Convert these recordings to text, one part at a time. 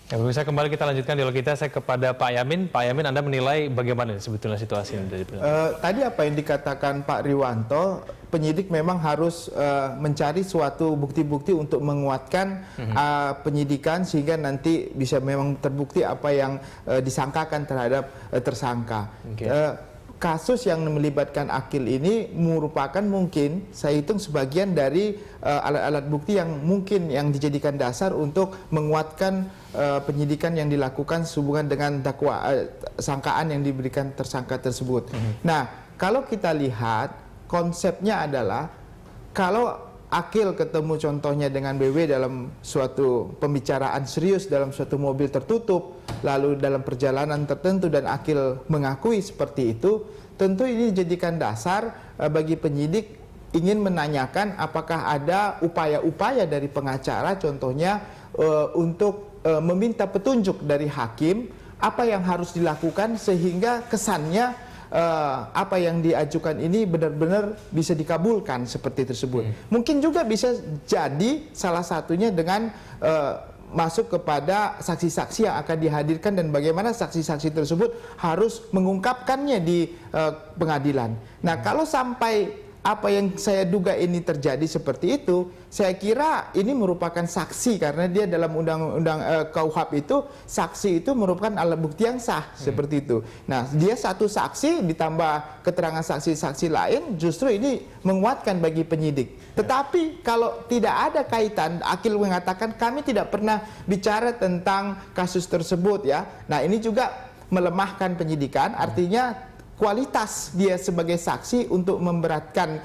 Ya, bisa kembali kita lanjutkan dialog kita. Saya kepada Pak Yamin. Pak Yamin, Anda menilai bagaimana sebetulnya situasi ini dari tadi apa yang dikatakan Pak Riwanto, penyidik memang harus mencari suatu bukti-bukti untuk menguatkan penyidikan sehingga nanti bisa memang terbukti apa yang disangkakan terhadap tersangka. Kasus yang melibatkan Akil ini merupakan mungkin saya hitung sebagian dari alat-alat bukti yang mungkin yang dijadikan dasar untuk menguatkan penyidikan yang dilakukan sehubungan dengan sangkaan yang diberikan tersangka tersebut. Nah, kalau kita lihat konsepnya adalah kalau Akil ketemu contohnya dengan BW dalam suatu pembicaraan serius dalam suatu mobil tertutup, lalu dalam perjalanan tertentu dan Akil mengakui seperti itu, tentu ini dijadikan dasar bagi penyidik ingin menanyakan apakah ada upaya-upaya dari pengacara contohnya untuk meminta petunjuk dari hakim apa yang harus dilakukan sehingga kesannya apa yang diajukan ini benar-benar bisa dikabulkan seperti tersebut. Mungkin juga bisa jadi salah satunya dengan masuk kepada saksi-saksi yang akan dihadirkan dan bagaimana saksi-saksi tersebut harus mengungkapkannya di pengadilan. Nah, kalau sampai apa yang saya duga ini terjadi seperti itu, saya kira ini merupakan saksi karena dia dalam undang-undang KUHP itu saksi itu merupakan alat bukti yang sah seperti itu. Nah, dia satu saksi ditambah keterangan saksi-saksi lain justru ini menguatkan bagi penyidik. Tetapi kalau tidak ada kaitan, Akil mengatakan kami tidak pernah bicara tentang kasus tersebut ya. Nah, ini juga melemahkan penyidikan, artinya kualitas dia sebagai saksi untuk memberatkan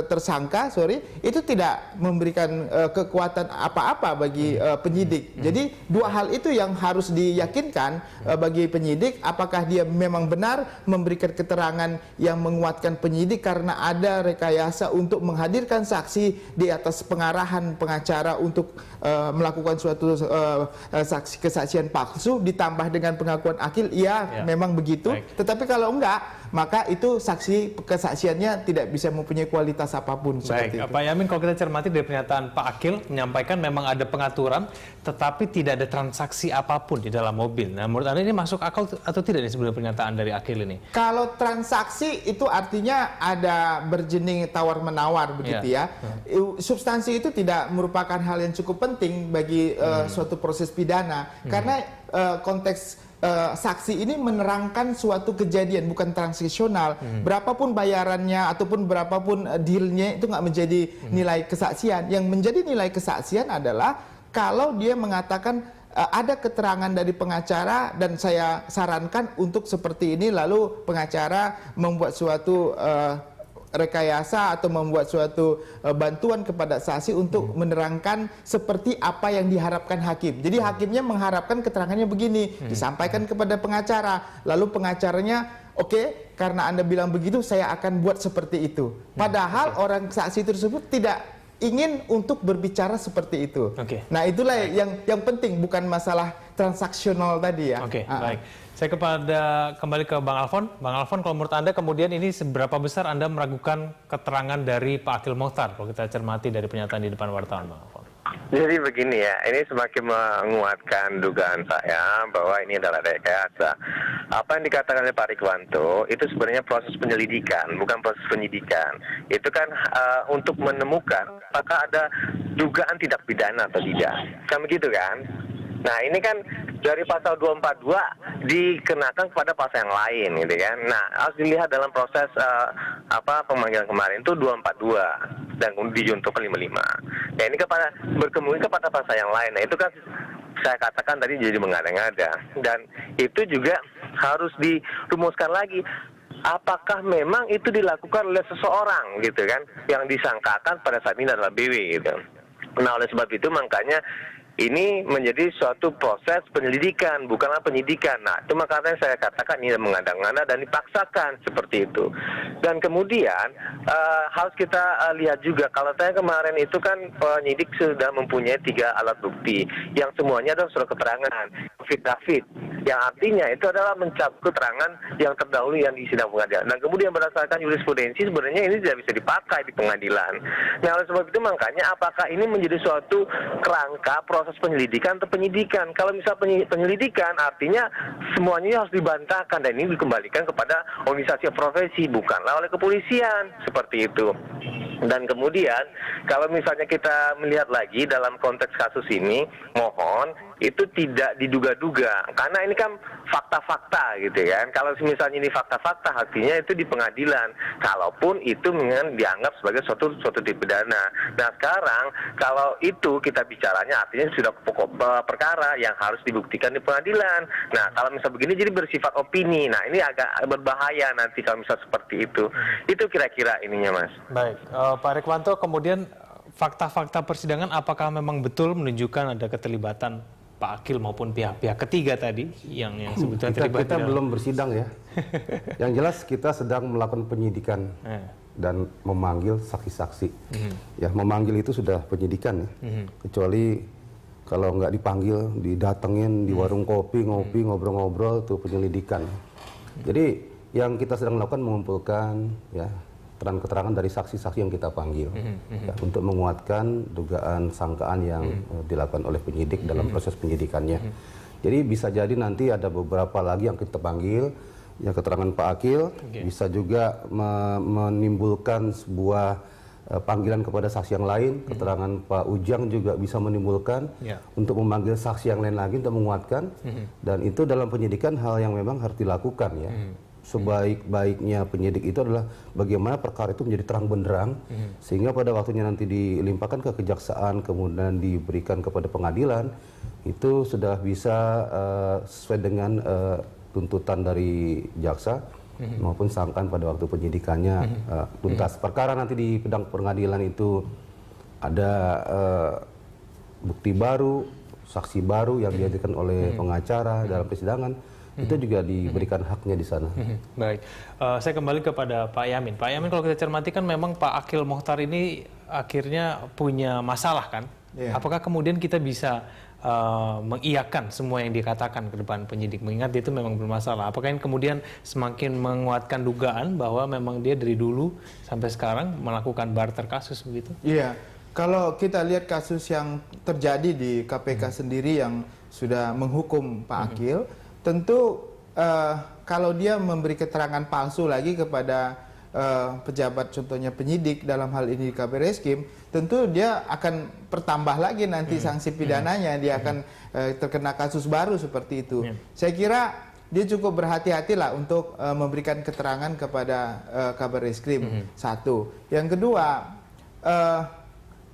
tersangka itu tidak memberikan kekuatan apa-apa bagi penyidik. Jadi dua hal itu yang harus diyakinkan bagi penyidik, apakah dia memang benar memberikan keterangan yang menguatkan penyidik karena ada rekayasa untuk menghadirkan saksi di atas pengarahan pengacara untuk melakukan suatu kesaksian palsu ditambah dengan pengakuan Akil, memang begitu. Tetapi kalau enggak, maka itu kesaksiannya tidak bisa mempunyai kualitas apapun. Baik, Pak Yamin, kalau kita cermati dari pernyataan Pak Akil menyampaikan memang ada pengaturan, tetapi tidak ada transaksi apapun di dalam mobil. Nah, menurut Anda ini masuk akal atau tidak nih sebenarnya pernyataan dari Akil ini? Kalau transaksi itu artinya ada berjening tawar-menawar begitu ya. Substansi itu tidak merupakan hal yang cukup penting bagi suatu proses pidana karena konteks saksi ini menerangkan suatu kejadian bukan transaksional. Berapapun bayarannya ataupun berapapun dealnya itu nggak menjadi nilai kesaksian. Yang menjadi nilai kesaksian adalah kalau dia mengatakan ada keterangan dari pengacara dan saya sarankan untuk seperti ini, lalu pengacara membuat suatu rekayasa atau membuat suatu bantuan kepada saksi untuk menerangkan seperti apa yang diharapkan hakim. Jadi hakimnya mengharapkan keterangannya begini, disampaikan kepada pengacara, lalu pengacaranya oke, karena Anda bilang begitu saya akan buat seperti itu. Padahal orang saksi tersebut tidak ingin untuk berbicara seperti itu. Nah, itulah yang penting, bukan masalah transaksional tadi ya. Baik. Saya kembali ke Bang Alfon. Bang Alfon, kalau menurut Anda kemudian ini seberapa besar Anda meragukan keterangan dari Pak Akil Mokhtar kalau kita cermati dari pernyataan di depan wartawan, Bang Alfon? Jadi begini ya, ini semakin menguatkan dugaan saya bahwa ini adalah rekayasa. Apa yang dikatakan oleh Pak Riwanto itu sebenarnya proses penyelidikan, bukan proses penyidikan. Itu kan untuk menemukan apakah ada dugaan tindak pidana atau tidak. Kan begitu kan? Nah, ini kan dari pasal 242 dikenakan kepada pasal yang lain gitu kan. Nah, harus dilihat dalam proses pemanggilan kemarin itu 242 dan dijuntukan 55. Nah, ini berkemungkinan kepada pasal yang lain. Nah, itu kan saya katakan tadi jadi mengada-ngada, dan itu juga harus dirumuskan lagi. Apakah memang itu dilakukan oleh seseorang gitu kan, yang disangkakan pada saat ini adalah BW gitu. Nah, oleh sebab itu makanya ini menjadi suatu proses penyelidikan, bukanlah penyidikan. Nah, itu makanya saya katakan ini mengada-ngada dan dipaksakan seperti itu. Dan kemudian harus kita lihat juga, kalau saya kemarin itu kan penyidik sudah mempunyai 3 alat bukti yang semuanya adalah surat keterangan, affidavit yang artinya itu adalah mencabut keterangan yang terdahulu yang di sidang pengadilan. Dan kemudian berdasarkan jurisprudensi sebenarnya ini tidak bisa dipakai di pengadilan. Nah, oleh sebab itu makanya apakah ini menjadi suatu kerangka proses penyelidikan atau penyidikan? Kalau misal penyelidikan artinya semuanya harus dibantahkan dan ini dikembalikan kepada organisasi profesi, bukanlah oleh kepolisian, seperti itu. Dan kemudian kalau misalnya kita melihat lagi dalam konteks kasus ini, mohon itu tidak diduga-duga karena ini kan fakta-fakta gitu kan. Kalau misalnya ini fakta-fakta artinya itu di pengadilan, kalaupun itu dianggap sebagai suatu tindak pidana. Nah sekarang kalau itu kita bicaranya artinya sudah pokok perkara yang harus dibuktikan di pengadilan. Nah kalau misal begini jadi bersifat opini. Nah ini agak berbahaya nanti kalau misal seperti itu. Itu kira-kira ininya, Mas. Baik, Pak Rikwanto, kemudian fakta-fakta persidangan apakah memang betul menunjukkan ada keterlibatan Pak Akil maupun pihak-pihak ketiga tadi yang sebetulnya terlibat? Kita belum bersidang ya. Yang jelas kita sedang melakukan penyidikan dan memanggil saksi-saksi. Ya, memanggil itu sudah penyidikan ya. Kecuali kalau nggak dipanggil, didatengin di warung kopi, ngopi, ngobrol-ngobrol, itu penyelidikan. Jadi yang kita sedang lakukan mengumpulkan ya keterangan dari saksi-saksi yang kita panggil ya, untuk menguatkan dugaan sangkaan yang dilakukan oleh penyidik dalam proses penyidikannya. Jadi bisa jadi nanti ada beberapa lagi yang kita panggil, yang keterangan Pak Akil, bisa juga menimbulkan sebuah panggilan kepada saksi yang lain, keterangan Pak Ujang juga bisa menimbulkan untuk memanggil saksi yang lain lagi untuk menguatkan, dan itu dalam penyidikan hal yang memang harus dilakukan ya. Sebaik-baiknya penyidik itu adalah bagaimana perkara itu menjadi terang benderang sehingga pada waktunya nanti dilimpahkan ke kejaksaan kemudian diberikan kepada pengadilan itu sudah bisa sesuai dengan tuntutan dari jaksa maupun sangkaan pada waktu penyidikannya tuntas. Perkara nanti di pedang pengadilan itu ada bukti baru, saksi baru yang dihadirkan oleh pengacara dalam persidangan. Itu juga diberikan haknya di sana. Baik, saya kembali kepada Pak Yamin. Pak Yamin, kalau kita cermati kan memang Pak Akil Mokhtar ini akhirnya punya masalah kan? Apakah kemudian kita bisa mengiyakan semua yang dikatakan ke depan penyidik, mengingat dia itu memang bermasalah? Apakah ini kemudian semakin menguatkan dugaan bahwa memang dia dari dulu sampai sekarang melakukan barter kasus begitu? Iya, kalau kita lihat kasus yang terjadi di KPK sendiri yang sudah menghukum Pak Akil, tentu kalau dia memberi keterangan palsu lagi kepada pejabat, contohnya penyidik dalam hal ini Kabar Reskrim, tentu dia akan bertambah lagi nanti sanksi pidananya, dia akan terkena kasus baru seperti itu. Saya kira dia cukup berhati-hatilah untuk memberikan keterangan kepada Kabar Reskrim. Satu, yang kedua,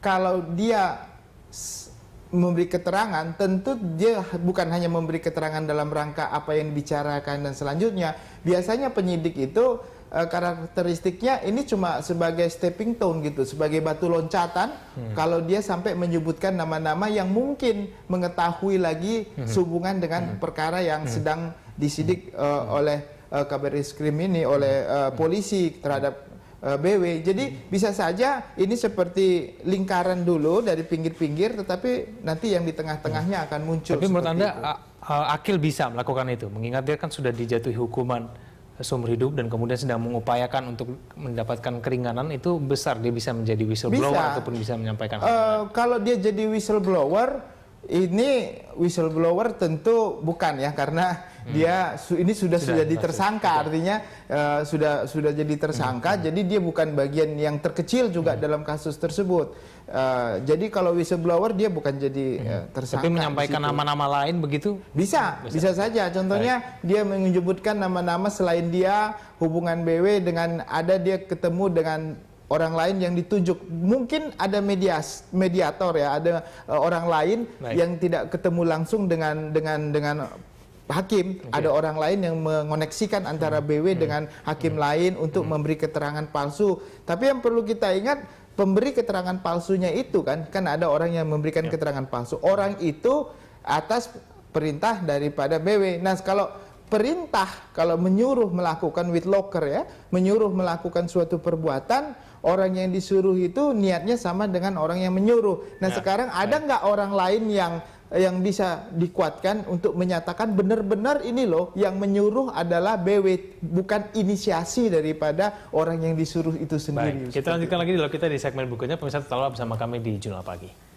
kalau dia memberi keterangan, tentu dia bukan hanya memberi keterangan dalam rangka apa yang dibicarakan dan selanjutnya. Biasanya penyidik itu karakteristiknya ini cuma sebagai stepping stone gitu, sebagai batu loncatan. Kalau dia sampai menyebutkan nama-nama yang mungkin mengetahui lagi sehubungan dengan perkara yang sedang disidik oleh Kabar Reskrim ini, oleh polisi terhadap BW. Jadi bisa saja ini seperti lingkaran dulu dari pinggir-pinggir, tetapi nanti yang di tengah-tengahnya akan muncul. Tapi menurut Anda Akil bisa melakukan itu, mengingat dia kan sudah dijatuhi hukuman seumur hidup dan kemudian sedang mengupayakan untuk mendapatkan keringanan, itu besar dia bisa menjadi whistleblower ataupun bisa menyampaikan. Kalau dia jadi whistleblower, ini whistleblower tentu bukan ya, karena dia ini sudah jadi tersangka, artinya sudah jadi tersangka, jadi dia bukan bagian yang terkecil juga dalam kasus tersebut. Jadi kalau whistleblower dia bukan jadi tersangka. Tapi menyampaikan nama-nama lain begitu? Bisa saja. Contohnya dia menyebutkan nama-nama selain dia, hubungan BW dengan ada dia ketemu dengan orang lain yang ditunjuk. Mungkin ada mediator ya, ada orang lain yang tidak ketemu langsung dengan hakim. Ada orang lain yang mengoneksikan antara BW dengan hakim lain untuk memberi keterangan palsu. Tapi yang perlu kita ingat, pemberi keterangan palsunya itu kan ada orang yang memberikan keterangan palsu. Orang itu atas perintah daripada BW. Nah, kalau menyuruh melakukan with locker ya, menyuruh melakukan suatu perbuatan, orang yang disuruh itu niatnya sama dengan orang yang menyuruh. Nah, sekarang ada nggak orang lain yang yang bisa dikuatkan untuk menyatakan benar-benar ini loh yang menyuruh adalah BW, bukan inisiasi daripada orang yang disuruh itu sendiri. Baik, kita lanjutkan lagi dialog kita di segmen berikutnya. Pemirsa tetaplah bersama kami di Jurnal Pagi.